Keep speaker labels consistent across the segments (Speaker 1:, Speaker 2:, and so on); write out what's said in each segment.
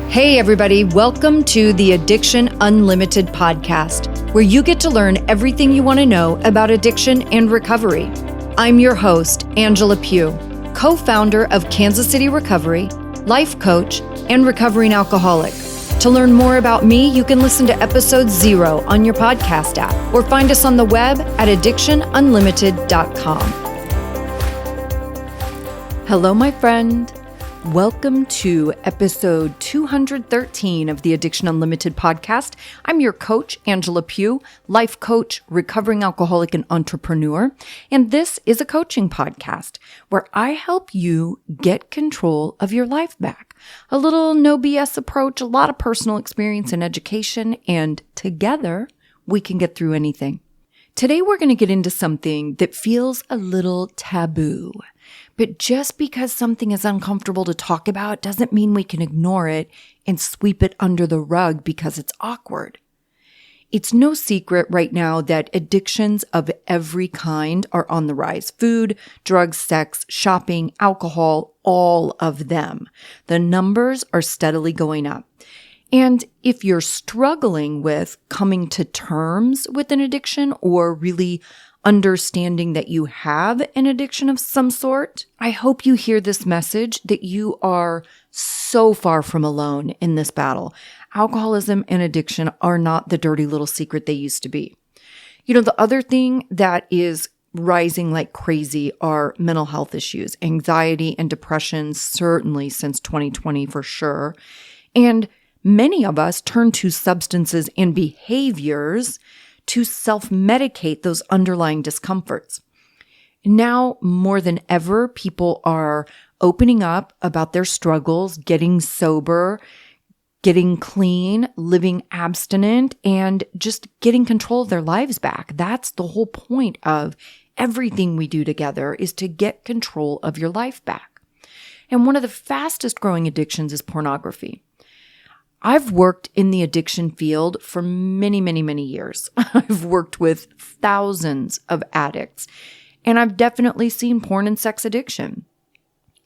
Speaker 1: Hey everybody, welcome to the Addiction Unlimited podcast, where you get to learn everything you want to know about addiction and recovery. I'm your host, Angela Pugh, co-founder of Kansas City Recovery, life coach, and recovering alcoholic. To learn more about me, you can listen to episode 0 on your podcast app or find us on the web at addictionunlimited.com. Hello, my friend. Welcome to episode 213 of the Addiction Unlimited podcast. I'm your coach, Angela Pugh, life coach, recovering alcoholic, and entrepreneur. And this is a coaching podcast where I help you get control of your life back. A little no BS approach, a lot of personal experience and education, and together we can get through anything. Today we're going to get into something that feels a little taboo. But just because something is uncomfortable to talk about doesn't mean we can ignore it and sweep it under the rug because it's awkward. It's no secret right now that addictions of every kind are on the rise. Food, drugs, sex, shopping, alcohol, all of them. The numbers are steadily going up. And if you're struggling with coming to terms with an addiction or really understanding that you have an addiction of some sort, I hope you hear this message that you are so far from alone in this battle. Alcoholism and addiction are not the dirty little secret they used to be. You know, the other thing that is rising like crazy are mental health issues, anxiety and depression, certainly since 2020 for sure. And many of us turn to substances and behaviors to self-medicate those underlying discomforts. Now, more than ever, people are opening up about their struggles, getting sober, getting clean, living abstinent, and just getting control of their lives back. That's the whole point of everything we do together, is to get control of your life back. And one of the fastest growing addictions is pornography. I've worked in the addiction field for many, many, many years. I've worked with thousands of addicts, and I've definitely seen porn and sex addiction.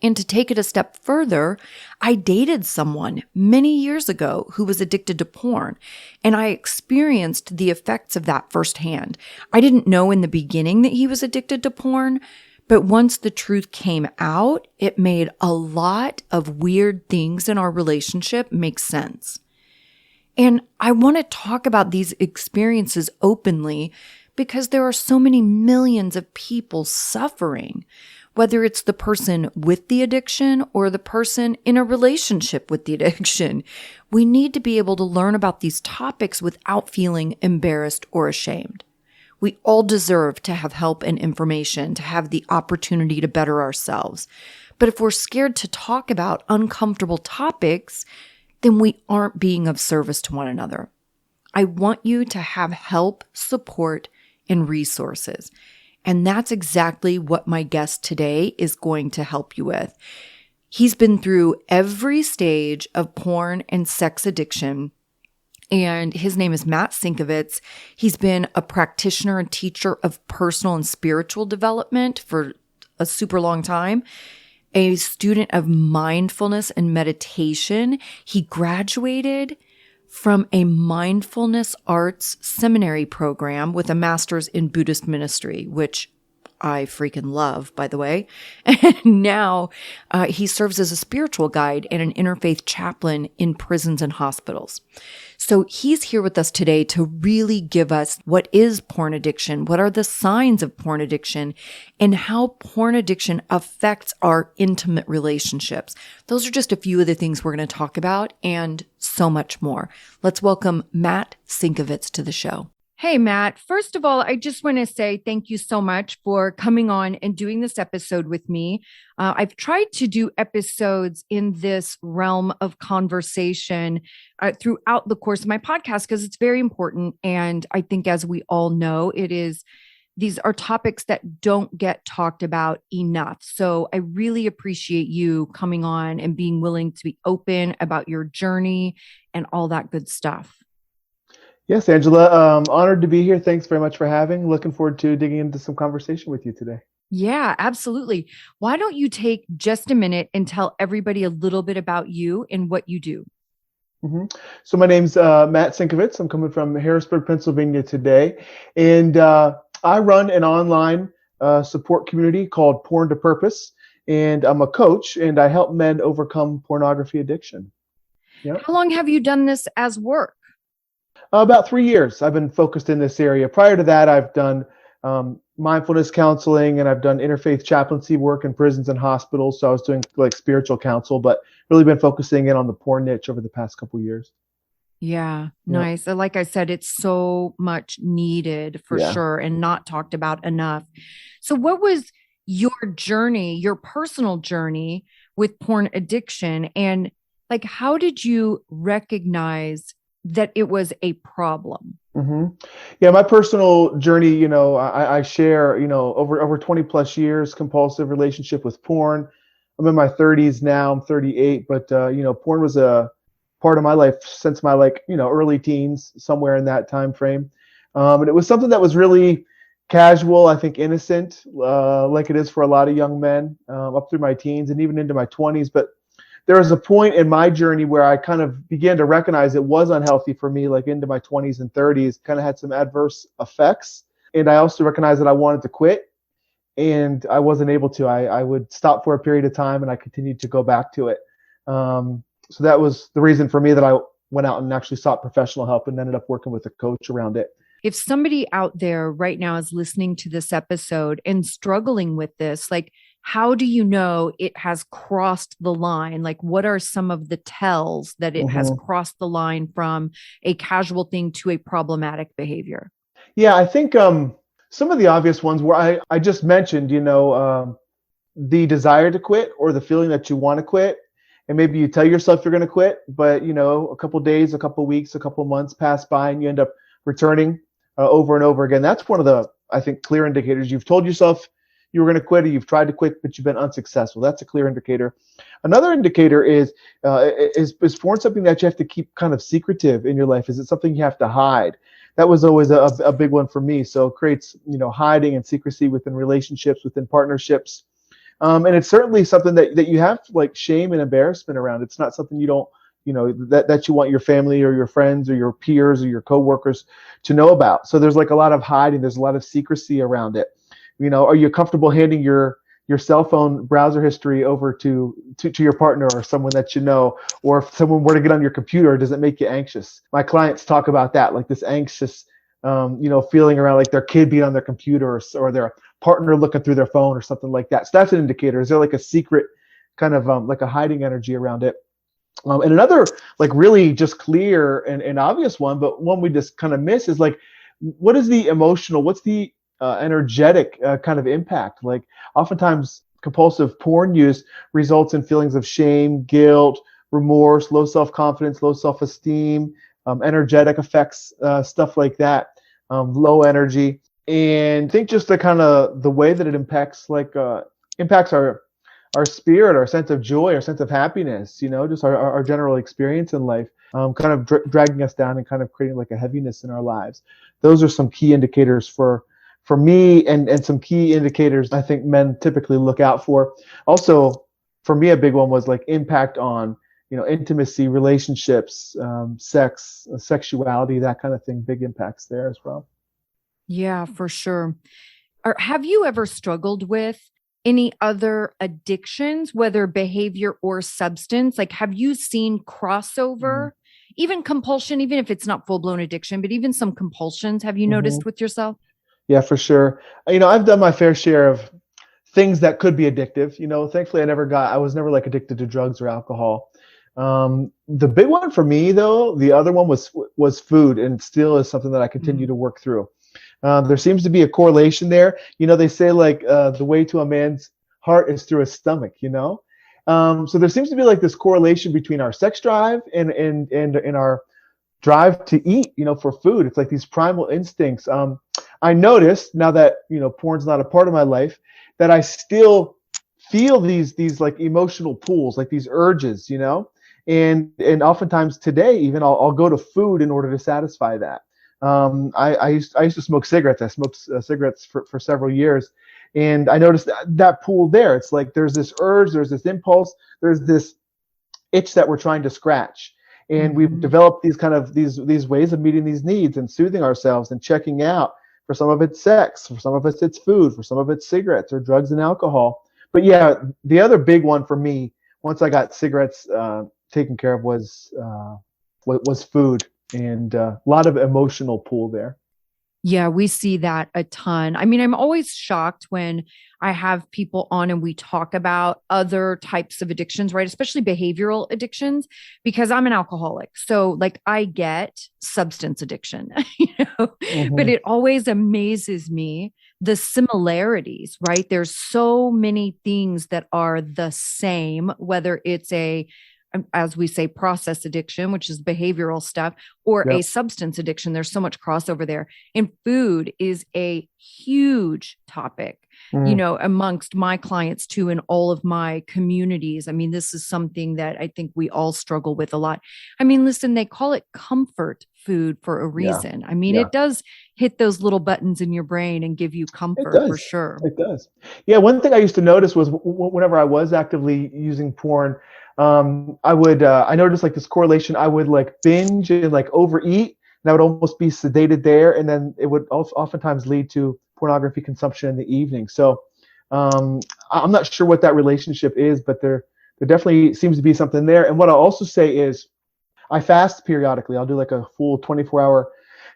Speaker 1: And to take it a step further, I dated someone many years ago who was addicted to porn, and I experienced the effects of that firsthand. I didn't know in the beginning that he was addicted to porn, but once the truth came out, it made a lot of weird things in our relationship make sense. And I want to talk about these experiences openly because there are so many millions of people suffering, whether it's the person with the addiction or the person in a relationship with the addiction. We need to be able to learn about these topics without feeling embarrassed or ashamed. We all deserve to have help and information, to have the opportunity to better ourselves. But if we're scared to talk about uncomfortable topics, then we aren't being of service to one another. I want you to have help, support, and resources. And that's exactly what my guest today is going to help you with. He's been through every stage of porn and sex addiction, and his name is Matt Sinkovitz. He's been a practitioner and teacher of personal and spiritual development for a super long time, a student of mindfulness and meditation. He graduated from a mindfulness arts seminary program with a master's in Buddhist ministry, which I freaking love, by the way. And now he serves as a spiritual guide and an interfaith chaplain in prisons and hospitals. So he's here with us today to really give us what is porn addiction, what are the signs of porn addiction, and how porn addiction affects our intimate relationships. Those are just a few of the things we're going to talk about and so much more. Let's welcome Matt Sinkovitz to the show. Hey, Matt. First of all, I just want to say thank you so much for coming on and doing this episode with me. I've tried to do episodes in this realm of conversation throughout the course of my podcast because it's very important. And I think, as we all know, these are topics that don't get talked about enough. So I really appreciate you coming on and being willing to be open about your journey and all that good stuff.
Speaker 2: Yes, Angela, honored to be here. Thanks very much for having. Looking forward to digging into some conversation with you today.
Speaker 1: Yeah, absolutely. Why don't you take just a minute and tell everybody a little bit about you and what you do?
Speaker 2: hmm So my name's Matt Sinkovitz. I'm coming from Harrisburg, Pennsylvania today, and I run an online support community called Porn to Purpose, and I'm a coach, and I help men overcome pornography addiction. Yep.
Speaker 1: How long have you done this as work?
Speaker 2: About 3 years I've been focused in this area. Prior to that, I've done mindfulness counseling and I've done interfaith chaplaincy work in prisons and hospitals. So I was doing like spiritual counsel, but really been focusing in on the porn niche over the past couple of years.
Speaker 1: Yeah,
Speaker 2: Yep.
Speaker 1: nice. Like I said, it's so much needed for
Speaker 2: Yeah.
Speaker 1: sure and not talked about enough. So, what was your journey, your personal journey with porn addiction? And like, how did you recognize that it was a problem?
Speaker 2: hmm Yeah, my personal journey, I share, over 20 plus years compulsive relationship with porn. I'm in my 30s now. I'm 38, but porn was a part of my life since my early teens, somewhere in that time frame. And it was something that was really casual, I think innocent, like it is for a lot of young men, up through my teens and even into my 20s. But there was a point in my journey where I kind of began to recognize it was unhealthy for me, like into my 20s and 30s, kind of had some adverse effects. And I also recognized that I wanted to quit and I wasn't able to. I would stop for a period of time and I continued to go back to it. So that was the reason for me that I went out and actually sought professional help and ended up working with a coach around it.
Speaker 1: If somebody out there right now is listening to this episode and struggling with this, like, how do you know it has crossed the line? Like, what are some of the tells that it has
Speaker 2: hmm
Speaker 1: crossed the line from a casual thing to a problematic behavior?
Speaker 2: Yeah, I think some of the obvious ones where I just mentioned, the desire to quit or the feeling that you want to quit. And maybe you tell yourself you're going to quit, but a couple days, a couple weeks, a couple months pass by and you end up returning over and over again. That's one of the, I think, clear indicators. You've told yourself you were going to quit or you've tried to quit, but you've been unsuccessful. That's a clear indicator. Another indicator is porn something that you have to keep kind of secretive in your life? Is it something you have to hide? That was always a big one for me. So it creates, hiding and secrecy within relationships, within partnerships. And it's certainly something that you have like shame and embarrassment around. It's not something you don't, that you want your family or your friends or your peers or your coworkers to know about. So there's like a lot of hiding. There's a lot of secrecy around it. Are you comfortable handing your cell phone browser history over to your partner or someone that you know? Or if someone were to get on your computer, does it make you anxious? My clients talk about that, like this anxious, feeling around like their kid being on their computer or their partner looking through their phone or something like that. So that's an indicator. Is there like a secret kind of like a hiding energy around it? And another like really just clear and obvious one, but one we just kind of miss is like, what is the emotional, what's the energetic kind of impact? Like oftentimes compulsive porn use results in feelings of shame, guilt, remorse, low self-confidence, low self-esteem, energetic effects, stuff like that, low energy. And I think just the kind of the way that it impacts our spirit, our sense of joy, our sense of happiness, just our general experience in life, kind of dragging us down and kind of creating like a heaviness in our lives. Those are some key indicators for me and some key indicators I think men typically look out for. Also, for me, a big one was like impact on, intimacy, relationships, sex, sexuality, that kind of thing, big impacts there as well.
Speaker 1: Yeah, for sure. Or have you ever struggled with any other addictions, whether behavior or substance? Like, have you seen crossover, even compulsion, even if it's not full blown addiction, but even some compulsions? Have you
Speaker 2: Mm-hmm.
Speaker 1: noticed with yourself?
Speaker 2: Yeah, for sure. I've done my fair share of things that could be addictive. Thankfully, I was never like addicted to drugs or alcohol. The big one for me, though, the other one was food, and still is something that I continue to work through. There seems to be a correlation there. They say like the way to a man's heart is through his stomach. So there seems to be like this correlation between our sex drive and our drive to eat. For food, it's like these primal instincts. I noticed now that porn's not a part of my life that I still feel these like emotional pulls, like these urges. And oftentimes today even I'll go to food in order to satisfy that. I used to smoke cigarettes. I smoked cigarettes for several years, and I noticed that pool there. It's like there's this urge, there's this impulse, there's this itch that we're trying to scratch. And we've developed these kind of these ways of meeting these needs and soothing ourselves and checking out. For some of it's sex, for some of us it's food, for some of it's cigarettes or drugs and alcohol. But yeah, the other big one for me, once I got cigarettes taken care of, was food, and a lot of emotional pull there.
Speaker 1: Yeah, we see that a ton. I mean, I'm always shocked when I have people on and we talk about other types of addictions, right? Especially behavioral addictions, because I'm an alcoholic. So, like, I get substance addiction, but it always amazes me the similarities, right? There's so many things that are the same, whether it's as we say, process addiction, which is behavioral stuff, or a substance addiction. There's so much crossover there. And food is a huge topic, amongst my clients too, and all of my communities. I mean, this is something that I think we all struggle with a lot. I mean, listen, they call it comfort food for a reason. I mean, it does hit those little buttons in your brain and give you comfort for sure.
Speaker 2: It does. Yeah. One thing I used to notice was whenever I was actively using porn, I noticed like this correlation. I would like binge and like overeat, and I would almost be sedated there. And then it would also oftentimes lead to pornography consumption in the evening. So, I'm not sure what that relationship is, but there definitely seems to be something there. And what I'll also say is I fast periodically. I'll do like a full 24-hour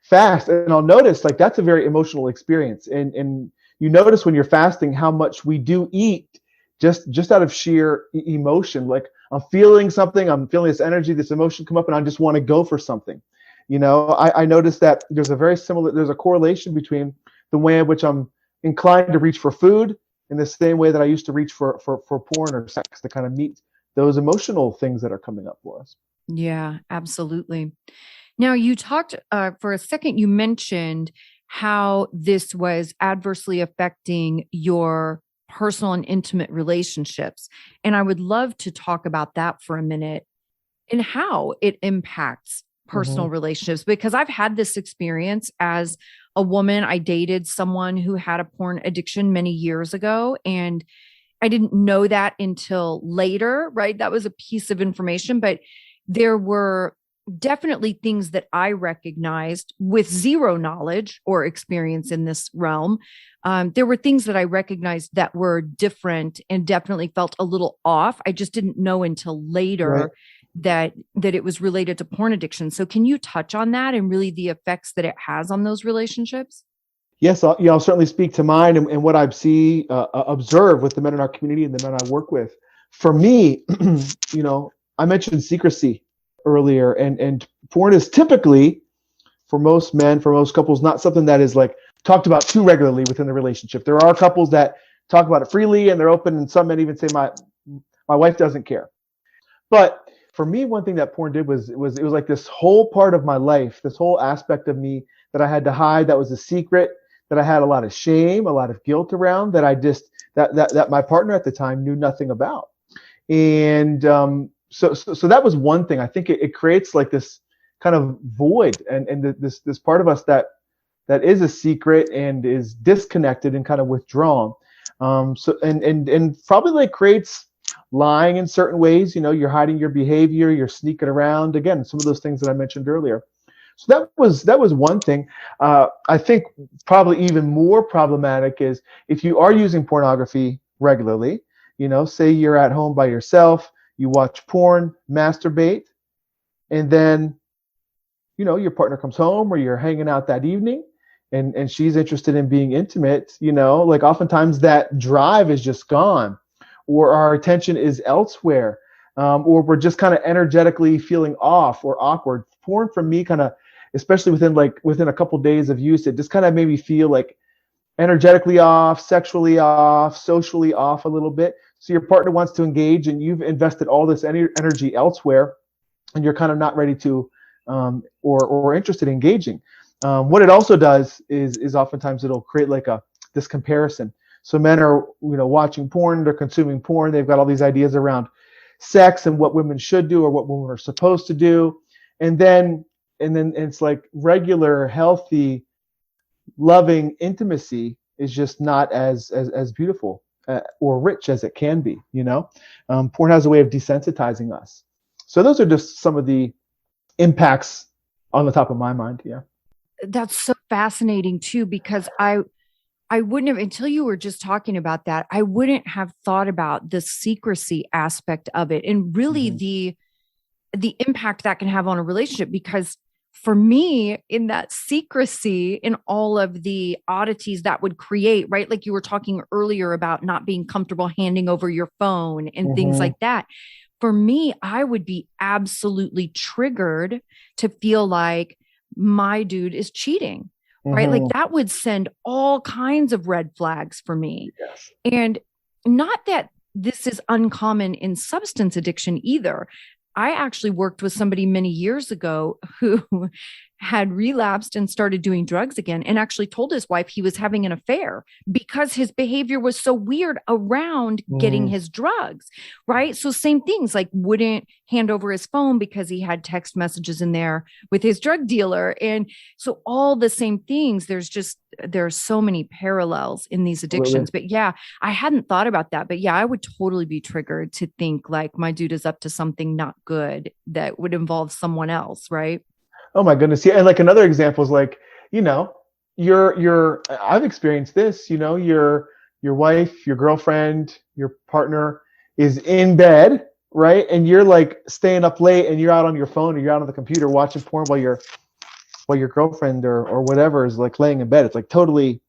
Speaker 2: fast, and I'll notice like that's a very emotional experience. And you notice when you're fasting how much we do eat just out of sheer emotion. Like I'm feeling something, I'm feeling this energy, this emotion come up, and I just want to go for something. I noticed that there's a correlation between the way in which I'm inclined to reach for food in the same way that I used to reach for porn or sex to kind of meet those emotional things that are coming up for us.
Speaker 1: Yeah, absolutely. Now, you talked for a second, you mentioned how this was adversely affecting your personal and intimate relationships. And I would love to talk about that for a minute and how it impacts personal relationships, because I've had this experience as a woman. I dated someone who had a porn addiction many years ago, and I didn't know that until later, right? That was a piece of information, but there were definitely things that I recognized with zero knowledge or experience in this realm. There were things that I recognized that were different and definitely felt a little off. I just didn't know until later that it was related to porn addiction. So can you touch on that and really the effects that it has on those relationships?
Speaker 2: Yes, I'll certainly speak to mine and what I observe with the men in our community and the men I work with. For me, I mentioned secrecy earlier, and porn is typically, for most men, for most couples, not something that is like talked about too regularly within the relationship. There are couples that talk about it freely and they're open, and some men even say, my wife doesn't care. But for me, one thing that porn did was it was like this whole part of my life, this whole aspect of me that I had to hide, that was a secret, that I had a lot of shame, a lot of guilt around, that I just that my partner at the time knew nothing about. And so that was one thing. I think it creates like this kind of void and this part of us that is a secret and is disconnected and kind of withdrawn. And probably like creates lying in certain ways. You're hiding your behavior, you're sneaking around. Again, some of those things that I mentioned earlier. So that was one thing. I think probably even more problematic is if you are using pornography regularly. Say you're at home by yourself, you watch porn, masturbate, and then your partner comes home or you're hanging out that evening and she's interested in being intimate. Like oftentimes that drive is just gone, or our attention is elsewhere, or we're just kind of energetically feeling off or awkward. Porn for me kind of, especially within a couple days of use, it just kind of made me feel like energetically off, sexually off, socially off a little bit. So your partner wants to engage and you've invested all this energy elsewhere and you're kind of not ready to or interested in engaging. What it also does is oftentimes it'll create like this comparison. So men are watching porn, they're consuming porn, they've got all these ideas around sex and what women should do or what women are supposed to do. And then it's like regular, healthy, loving intimacy is just not as beautiful or rich as it can be. Porn has a way of desensitizing us. So those are just some of the impacts on the top of my mind. Yeah.
Speaker 1: That's so fascinating too, because I wouldn't have, until you were just talking about that, I wouldn't have thought about the secrecy aspect of it and really the impact that can have on a relationship. Because for me, in that secrecy, in all of the oddities that would create, right? Like you were talking earlier about not being comfortable handing over your phone and things
Speaker 2: Mm-hmm.
Speaker 1: like that. For me, I would be absolutely triggered to feel like my dude is cheating, right? Like
Speaker 2: Mm-hmm.
Speaker 1: that would send all kinds of red flags for me.
Speaker 2: Yes.
Speaker 1: And not that this is uncommon in substance addiction either. I actually worked with somebody many years ago who had relapsed and started doing drugs again, and actually told his wife he was having an affair because his behavior was so weird around getting
Speaker 2: Mm.
Speaker 1: his drugs, right? So same things, like wouldn't hand over his phone because he had text messages in there with his drug dealer. And so all the same things, there's so many parallels in these
Speaker 2: Absolutely.
Speaker 1: addictions. But yeah, I hadn't thought about that. But yeah, I would totally be triggered to think like my dude is up to something not good that would involve someone else, right?
Speaker 2: Oh my goodness. Yeah. And like another example is like, you know, I've experienced this, you know, your wife, your girlfriend, your partner is in bed, right? And you're like staying up late and you're out on your phone or you're out on the computer watching porn while your girlfriend or whatever is like laying in bed. It's like totally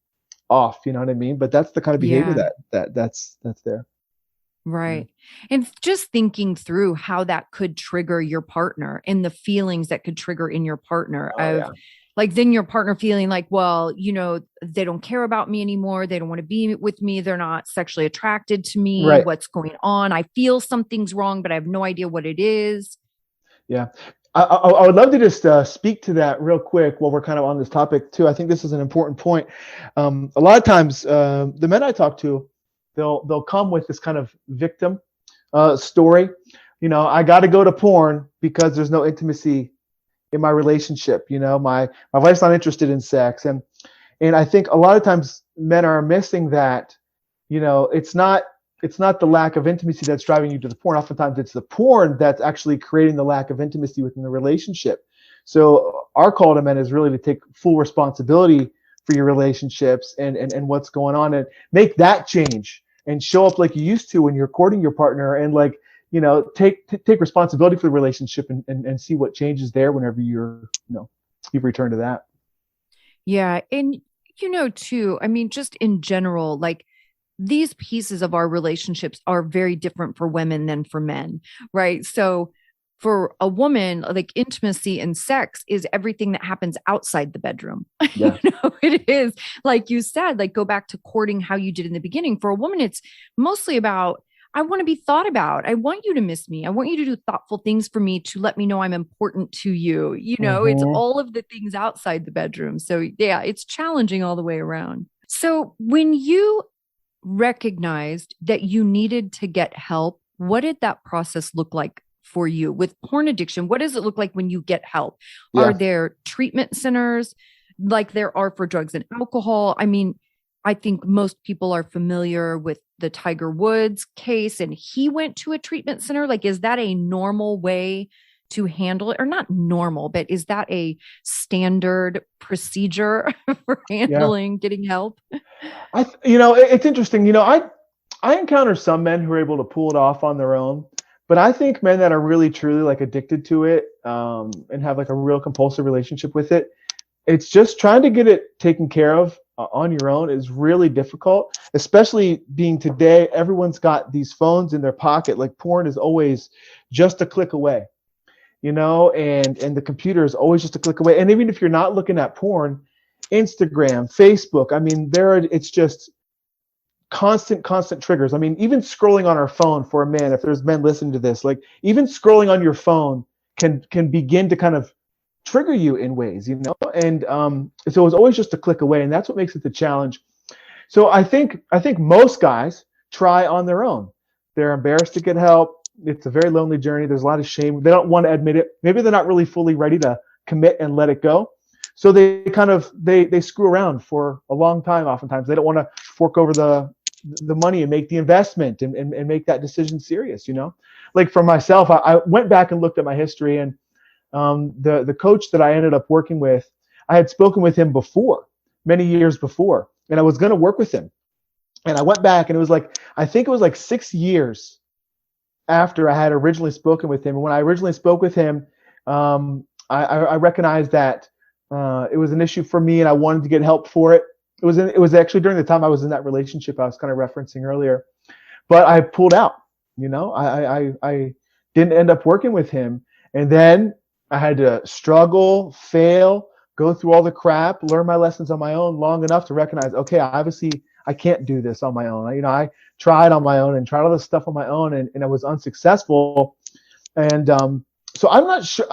Speaker 2: off, you know what I mean? But that's the kind of behavior
Speaker 1: Yeah.
Speaker 2: that's there. Yeah.
Speaker 1: Right. And just thinking through how that could trigger your partner and the feelings that could trigger in your partner
Speaker 2: Oh
Speaker 1: of
Speaker 2: yeah.
Speaker 1: like, then your partner feeling like, well, they don't care about me anymore. They don't want to be with me. They're not sexually attracted to me.
Speaker 2: Right.
Speaker 1: What's going on? I feel something's wrong, but I have no idea what it is.
Speaker 2: Yeah. I would love to just speak to that real quick while we're kind of on this topic too. I think this is an important point. A lot of times, the men I talk to, they'll come with this kind of victim story. You know, I got to go to porn because there's no intimacy in my relationship. You know, my wife's not interested in sex, and I think a lot of times men are missing that. You know, it's not the lack of intimacy that's driving you to the porn. Oftentimes it's the porn that's actually creating the lack of intimacy within the relationship. So our call to men is really to take full responsibility for your relationships and what's going on, and make that change and show up like you used to when you're courting your partner, and like, you know, take responsibility for the relationship and see what changes there whenever you've returned to that.
Speaker 1: Yeah. And, too, I mean, just in general, like these pieces of our relationships are very different for women than for men, right? So for a woman, like intimacy and sex is everything that happens outside the bedroom.
Speaker 2: Yeah.
Speaker 1: It is, like you said, like go back to courting how you did in the beginning. For a woman, it's mostly about, I want to be thought about. I want you to miss me. I want you to do thoughtful things for me to let me know I'm important to you. It's
Speaker 2: Mm-hmm.
Speaker 1: all of the things outside the bedroom. So yeah, it's challenging all the way around. So when you recognized that you needed to get help, what did that process look like for you with porn addiction? What does it look like when you get help? Are
Speaker 2: Yeah.
Speaker 1: there treatment centers like there are for drugs and alcohol? I mean, I think most people are familiar with the Tiger Woods case, and he went to a treatment center. Like, is that a normal way to handle it? Or not normal, but is that a standard procedure for
Speaker 2: Yeah.
Speaker 1: handling getting help?
Speaker 2: It's interesting. I encounter some men who are able to pull it off on their own, but I think men that are really truly like addicted to it, and have like a real compulsive relationship with it, it's just trying to get it taken care of on your own is really difficult, especially being today, everyone's got these phones in their pocket. Like porn is always just a click away, and the computer is always just a click away. And even if you're not looking at porn, Instagram, Facebook, I mean, it's just constant triggers. I mean, even scrolling on our phone for a man, if there's men listening to this, like even scrolling on your phone can begin to kind of trigger you in ways, and so it's always just a click away, and that's what makes it the challenge. So I think most guys try on their own. They're embarrassed to get help. It's a very lonely journey. There's a lot of shame. They don't want to admit it. Maybe they're not really fully ready to commit and let it go. So they kind of they screw around for a long time. Oftentimes they don't want to fork over the money and make the investment and make that decision serious. Like for myself, I went back and looked at my history, and the coach that I ended up working with, I had spoken with him before, many years before, and I was going to work with him. And I went back, and it was like, I think it was like 6 years after I had originally spoken with him. And when I originally spoke with him, I recognized that it was an issue for me, and I wanted to get help for it. It was actually during the time I was in that relationship I was kind of referencing earlier, but I pulled out. I didn't end up working with him, and then I had to struggle, fail, go through all the crap, learn my lessons on my own long enough to recognize, okay, obviously I can't do this on my own. I tried on my own and tried all this stuff on my own, and I was unsuccessful. And so I'm not sure.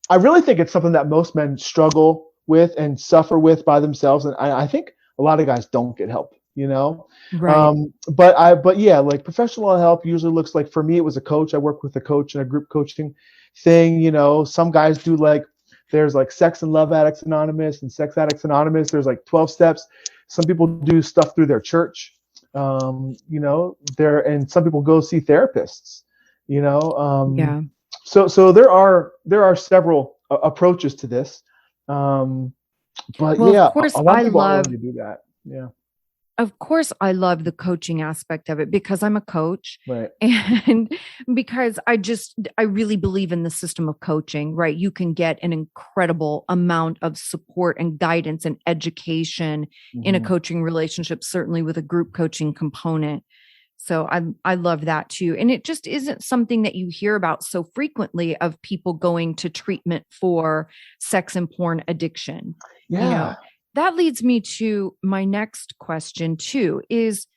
Speaker 2: I really think it's something that most men struggle with and suffer with by themselves. And I think a lot of guys don't get help,
Speaker 1: Right.
Speaker 2: But yeah, like professional help usually looks like, for me, it was a coach. I work with a coach in a group coaching thing. Some guys do, like, there's like Sex and Love Addicts Anonymous and Sex Addicts Anonymous. There's like 12 steps. Some people do stuff through their church, and some people go see therapists,
Speaker 1: Yeah.
Speaker 2: So there are several approaches to this, but
Speaker 1: Well,
Speaker 2: yeah,
Speaker 1: of course,
Speaker 2: a lot of people aren't willing to do that. Yeah,
Speaker 1: of course, I love the coaching aspect of it because I'm a coach,
Speaker 2: right.
Speaker 1: and because I really believe in the system of coaching, right? You can get an incredible amount of support and guidance and education in a
Speaker 2: Mm-hmm.
Speaker 1: coaching relationship, certainly with a group coaching component. So I love that too. And it just isn't something that you hear about so frequently, of people going to treatment for sex and porn addiction.
Speaker 2: Yeah.
Speaker 1: That leads me to my next question too, is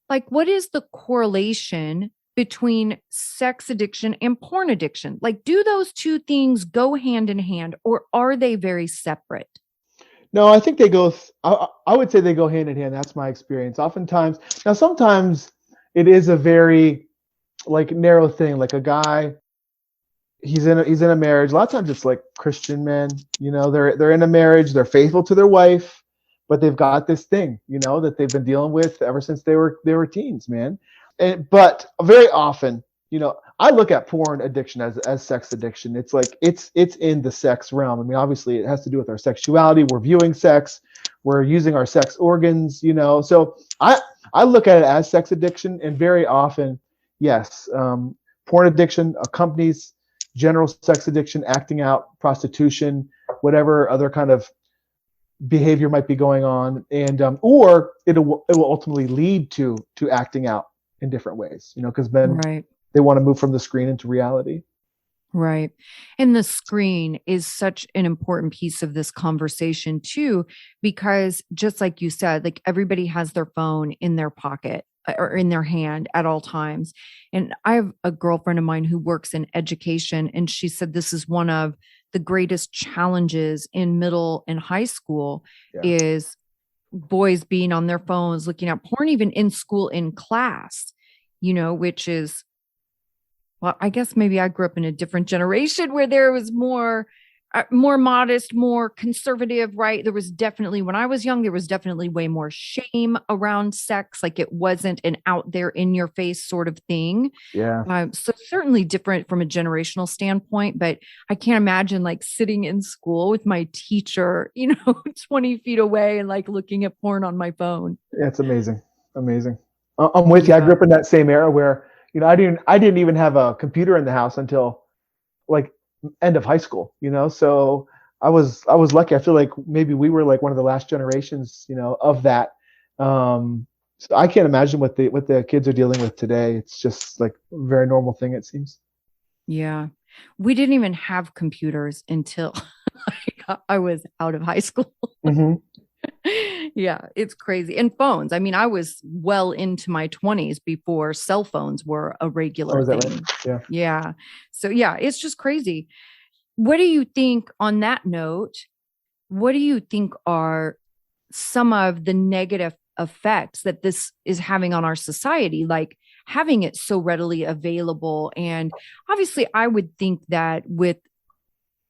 Speaker 1: like, what is the correlation between sex addiction and porn addiction? Like, do those two things go hand in hand, or are they very separate?
Speaker 2: No, I think they go. I would say they go hand in hand. That's my experience. Oftentimes, now sometimes it is a very like narrow thing. Like a guy, he's in a marriage. A lot of times it's like Christian men. They're in a marriage. They're faithful to their wife, but they've got this thing, that they've been dealing with ever since they were teens, man. But very often, I look at porn addiction as sex addiction. It's like it's in the sex realm. I mean, obviously, it has to do with our sexuality. We're viewing sex. We're using our sex organs. So I look at it as sex addiction, and very often, yes, porn addiction accompanies general sex addiction, acting out, prostitution, whatever other kind of behavior might be going on, and or it will ultimately lead to acting out in different ways. Because men,
Speaker 1: Right.
Speaker 2: they want to move from the screen into reality.
Speaker 1: Right. And the screen is such an important piece of this conversation too, because just like you said, like everybody has their phone in their pocket or in their hand at all times. And I have a girlfriend of mine who works in education, and she said this is one of the greatest challenges in middle and high school,
Speaker 2: Yeah.
Speaker 1: is boys being on their phones, looking at porn, even in school, in class, which is, well, I guess maybe I grew up in a different generation where there was more modest, more conservative, right? There was definitely, when I was young, there was definitely way more shame around sex. Like it wasn't an out there in your face sort of thing.
Speaker 2: Yeah.
Speaker 1: So certainly different from a generational standpoint, but I can't imagine like sitting in school with my teacher, 20 feet away and like looking at porn on my phone.
Speaker 2: Yeah, it's amazing. Amazing. I'm with you. I
Speaker 1: Yeah.
Speaker 2: grew up in that same era where, I didn't even have a computer in the house until like end of high school, so I was lucky. I feel like maybe we were like one of the last generations, of that. So I can't imagine what the kids are dealing with today. It's just like a very normal thing, it seems.
Speaker 1: Yeah. We didn't even have computers until I was out of high school.
Speaker 2: Mm-hmm.
Speaker 1: Yeah, it's crazy. And phones. I mean, I was well into my 20s before cell phones were a regular
Speaker 2: Oh, is that
Speaker 1: thing.
Speaker 2: right? Yeah.
Speaker 1: Yeah. So yeah, it's just crazy. What do you think, on that note, what do you think are some of the negative effects that this is having on our society? Like having it so readily available. And obviously, I would think that with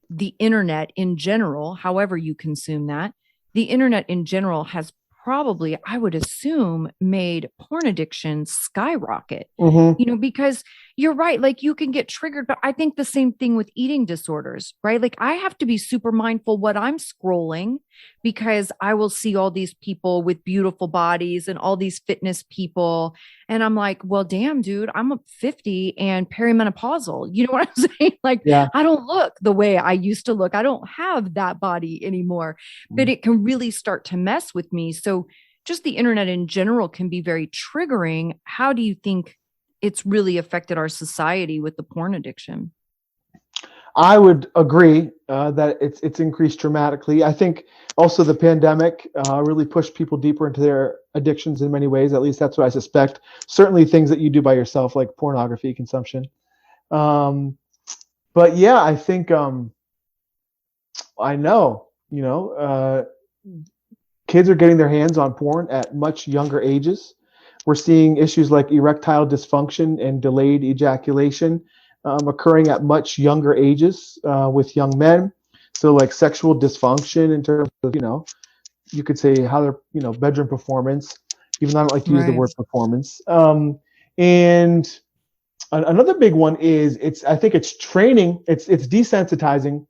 Speaker 1: the internet in general, however you consume that, the internet in general has probably, I would assume, made porn addiction skyrocket,
Speaker 2: Mm-hmm.
Speaker 1: because you're right. Like you can get triggered, but I think the same thing with eating disorders, right? Like I have to be super mindful what I'm scrolling because I will see all these people with beautiful bodies and all these fitness people. And I'm like, well, damn, dude, I'm 50 and perimenopausal. You know what I'm saying? Like,
Speaker 2: Yeah.
Speaker 1: I don't look the way I used to look. I don't have that body anymore, but it can really start to mess with me. So, just the internet in general can be very triggering. How do you think it's really affected our society with the porn addiction?
Speaker 2: I would agree that it's increased dramatically. I think also the pandemic really pushed people deeper into their addictions in many ways. At least that's what I suspect. Certainly things that you do by yourself, like pornography consumption. Um, but yeah, I think I know, kids are getting their hands on porn at much younger ages. We're seeing issues like erectile dysfunction and delayed ejaculation occurring at much younger ages with young men. So like sexual dysfunction in terms of, you could say how their, bedroom performance, even though I don't like to use the word performance. And another big one is I think it's training. It's desensitizing.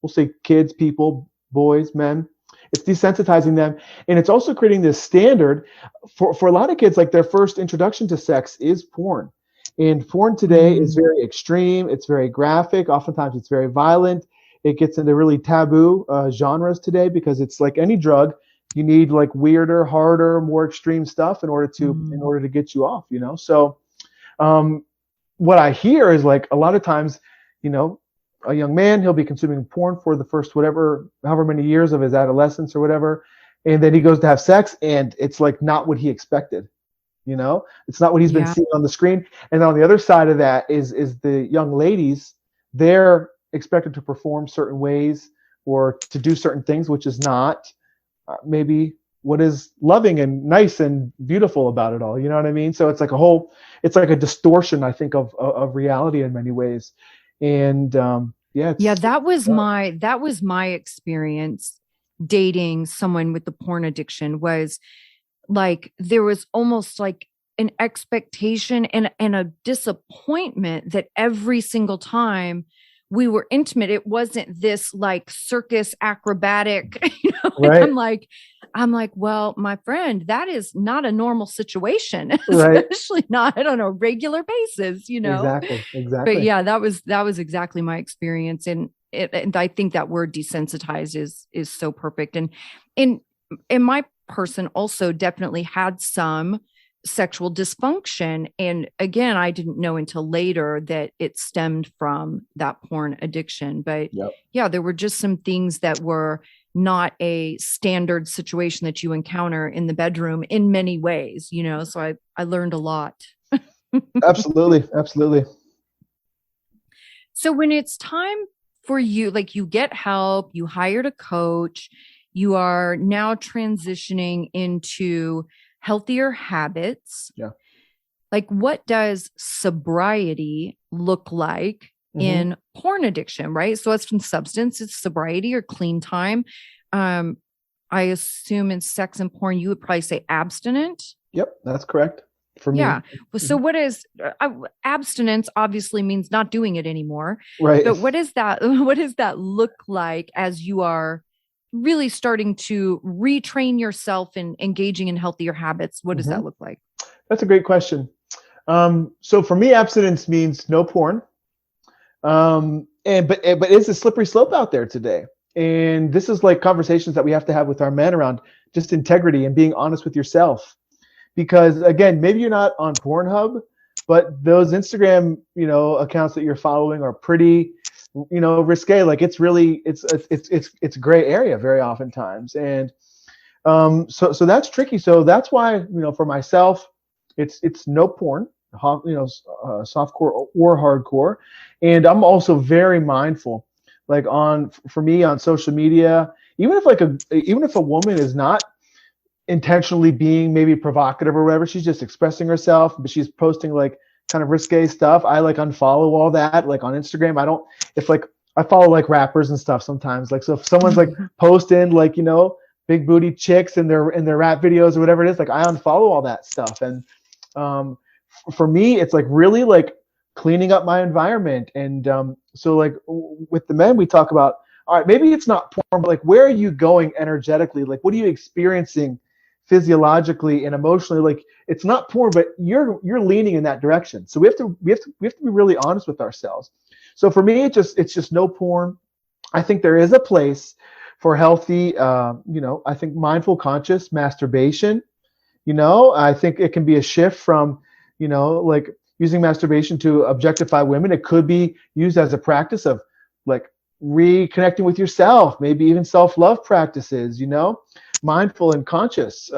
Speaker 2: We'll say kids, people, boys, men. It's desensitizing them. And it's also creating this standard for a lot of kids, like their first introduction to sex is porn. And porn today is very extreme. It's very graphic. Oftentimes it's very violent. It gets into really taboo genres today because it's like any drug. You need like weirder, harder, more extreme stuff in order to get you off, So what I hear is like a lot of times, a young man, he'll be consuming porn for the first however many years of his adolescence or whatever. And then he goes to have sex and it's like not what he expected. It's not what he's been seeing on the screen. And on the other side of that is the young ladies, they're expected to perform certain ways or to do certain things, which is not maybe what is loving and nice and beautiful about it all. You know what I mean? So it's like it's like a distortion, I think, of reality in many ways. And
Speaker 1: that was my experience dating someone with the porn addiction. Was like there was almost like an expectation and a disappointment that every single time we were intimate, it wasn't this like circus acrobatic,
Speaker 2: Right.
Speaker 1: I'm like, well, my friend, that is not a normal situation,
Speaker 2: Right.
Speaker 1: especially not on a regular basis,
Speaker 2: Exactly.
Speaker 1: But yeah, that was exactly my experience. And I think that word desensitized is so perfect. And my person also definitely had some sexual dysfunction. And again, I didn't know until later that it stemmed from that porn addiction. But yeah, there were just some things that were not a standard situation that you encounter in the bedroom in many ways, so I learned a lot.
Speaker 2: Absolutely. Absolutely.
Speaker 1: So when it's time for you, like you get help, you hired a coach, you are now transitioning into healthier habits.
Speaker 2: Yeah.
Speaker 1: Like what does sobriety look like in porn addiction, right? So it's from substance, it's sobriety or clean time. I assume in sex and porn, you would probably say abstinent.
Speaker 2: Yep, that's correct. For me.
Speaker 1: Yeah. So what is abstinence obviously means not doing it anymore.
Speaker 2: Right.
Speaker 1: But what does that look like as you are really starting to retrain yourself in engaging in healthier habits? What does that look like?
Speaker 2: That's a great question. So for me, abstinence means no porn. But it's a slippery slope out there today. And this is like conversations that we have to have with our men around just integrity and being honest with yourself. Because again, maybe you're not on Pornhub, but those Instagram, accounts that you're following are pretty, risque. Like it's really, it's gray area very oftentimes. And so that's tricky. So that's why, for myself, it's no porn, softcore or hardcore. And I'm also very mindful, like for me on social media, even if a woman is not intentionally being maybe provocative or whatever, she's just expressing herself, but she's posting like kind of risque stuff, I like unfollow all that. Like on Instagram, I follow like rappers and stuff sometimes. Like, so if someone's like posting like, big booty chicks in their rap videos or whatever it is. Like I unfollow all that stuff. And for me, it's like really like cleaning up my environment. And so like with the men, we talk about, all right, maybe it's not porn, but like where are you going energetically? Like what are you experiencing physiologically and emotionally? Like it's not porn, but you're leaning in that direction. So we have to be really honest with ourselves. So for me, it's just no porn. I think there is a place for healthy, I think mindful, conscious masturbation. I think it can be a shift from, like using masturbation to objectify women. It could be used as a practice of like reconnecting with yourself, maybe even self-love practices, mindful and conscious.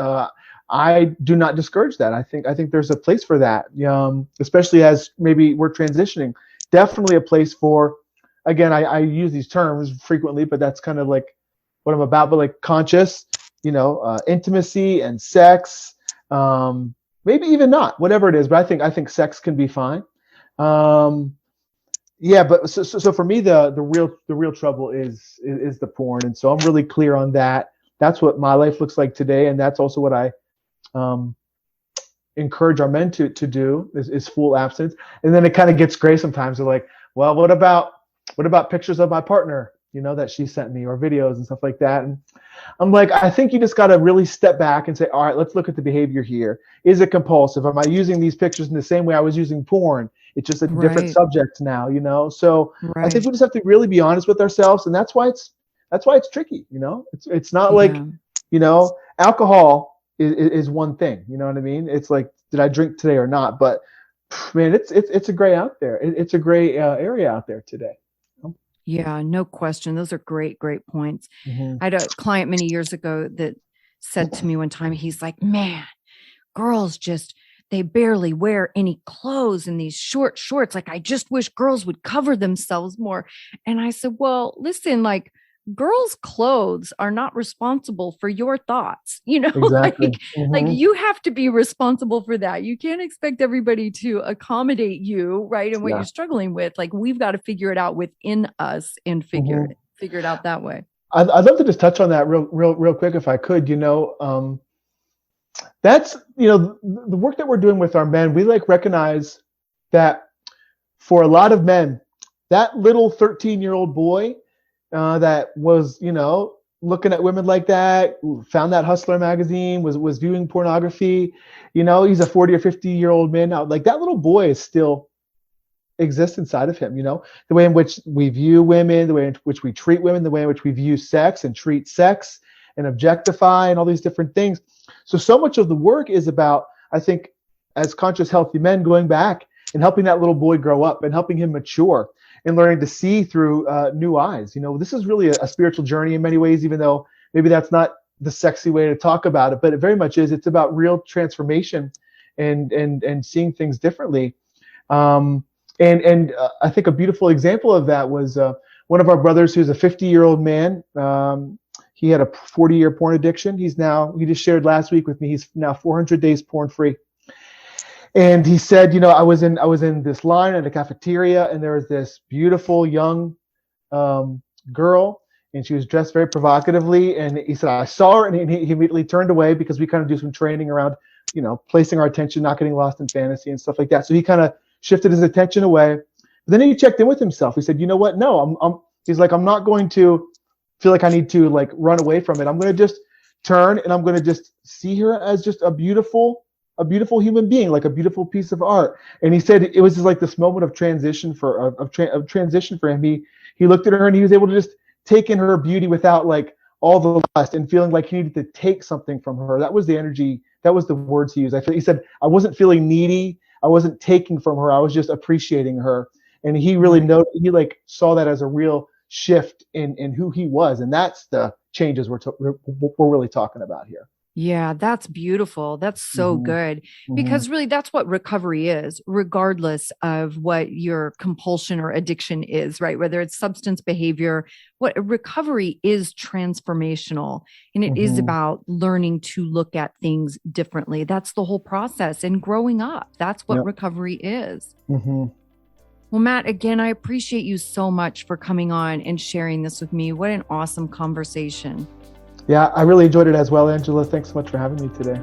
Speaker 2: I do not discourage that. I think there's a place for that, especially as maybe we're transitioning. Definitely a place for, again, I use these terms frequently, but that's kind of like what I'm about, but like conscious, intimacy and sex, maybe even not, whatever it is, but I think sex can be fine. Yeah, but so for me, the real trouble is the porn. And so I'm really clear on that. That's what my life looks like today. And that's also what I encourage our men to do is full abstinence. And then it kind of gets gray sometimes. They're like, well, what about pictures of my partner, that she sent me, or videos and stuff like that? And I'm like, I think you just got to really step back and say, all right, let's look at the behavior here. Is it compulsive? Am I using these pictures in the same way I was using porn? It's just a different subject now, So I think we just have to really be honest with ourselves. And that's why it's tricky, It's not like, alcohol is one thing, you know what I mean? It's like, did I drink today or not? But man, it's a gray out there. It's a gray area out there today.
Speaker 1: Yeah, no question. Those are great points.
Speaker 2: Mm-hmm.
Speaker 1: I had a client many years ago that said to me one time, he's like, man, girls they barely wear any clothes in these short shorts. Like, I just wish girls would cover themselves more. And I said, well, listen, like, girls' clothes are not responsible for your thoughts,
Speaker 2: Exactly.
Speaker 1: like you have to be responsible for that. You can't expect everybody to accommodate you, right? And what you're struggling with, like, we've got to figure it out within us and figure it out that way.
Speaker 2: I'd love to just touch on that real quick if I could. That's the work that we're doing with our men. We like recognize that for a lot of men, that little 13-year-old boy that was, looking at women like that, found that Hustler magazine, was viewing pornography, he's a 40 or 50-year-old man now. Like, that little boy is still exists inside of him, the way in which we view women, the way in which we treat women, the way in which we view sex and treat sex and objectify and all these different things. So much of the work is about, I think, as conscious, healthy men, going back and helping that little boy grow up and helping him mature and learning to see through new eyes. This is really a spiritual journey in many ways, even though maybe that's not the sexy way to talk about it, but it very much is. It's about real transformation and seeing things differently. And I think a beautiful example of that was one of our brothers who's a 50-year-old man. He had a 40-year porn addiction. He just shared last week with me, he's now 400 days porn free. And he said, I was in this line at a cafeteria, and there was this beautiful young girl, and she was dressed very provocatively. And he said, I saw her, and he immediately turned away, because we kind of do some training around, placing our attention, not getting lost in fantasy and stuff like that. So he kind of shifted his attention away. But then he checked in with himself. He said, you know what? No, he's like, I'm not going to feel like I need to like run away from it. I'm going to just turn, and I'm going to just see her as just a beautiful human being, like a beautiful piece of art. And he said it was just like this moment of transition for him. He looked at her, and he was able to just take in her beauty without like all the lust and feeling like he needed to take something from her. That was the energy. That was the words he used. He said, I wasn't feeling needy. I wasn't taking from her. I was just appreciating her. And he really saw that as a real shift in who he was. And that's the changes we're really talking about here.
Speaker 1: Yeah, that's beautiful. That's so good, because really that's what recovery is, regardless of what your compulsion or addiction is, right? Whether it's substance behavior, what recovery is transformational, and it is about learning to look at things differently. That's the whole process, and growing up. That's what recovery is. Well, Matt, again, I appreciate you so much for coming on and sharing this with me. What an awesome conversation.
Speaker 2: Yeah, I really enjoyed it as well, Angela. Thanks so much for having me today.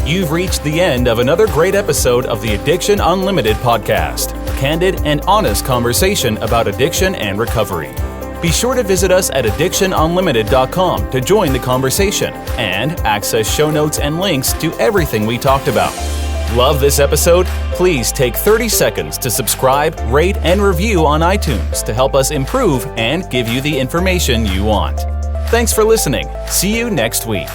Speaker 3: You've reached the end of another great episode of the Addiction Unlimited podcast. Candid and honest conversation about addiction and recovery. Be sure to visit us at addictionunlimited.com to join the conversation and access show notes and links to everything we talked about. Love this episode? Please take 30 seconds to subscribe, rate, and review on iTunes to help us improve and give you the information you want. Thanks for listening. See you next week.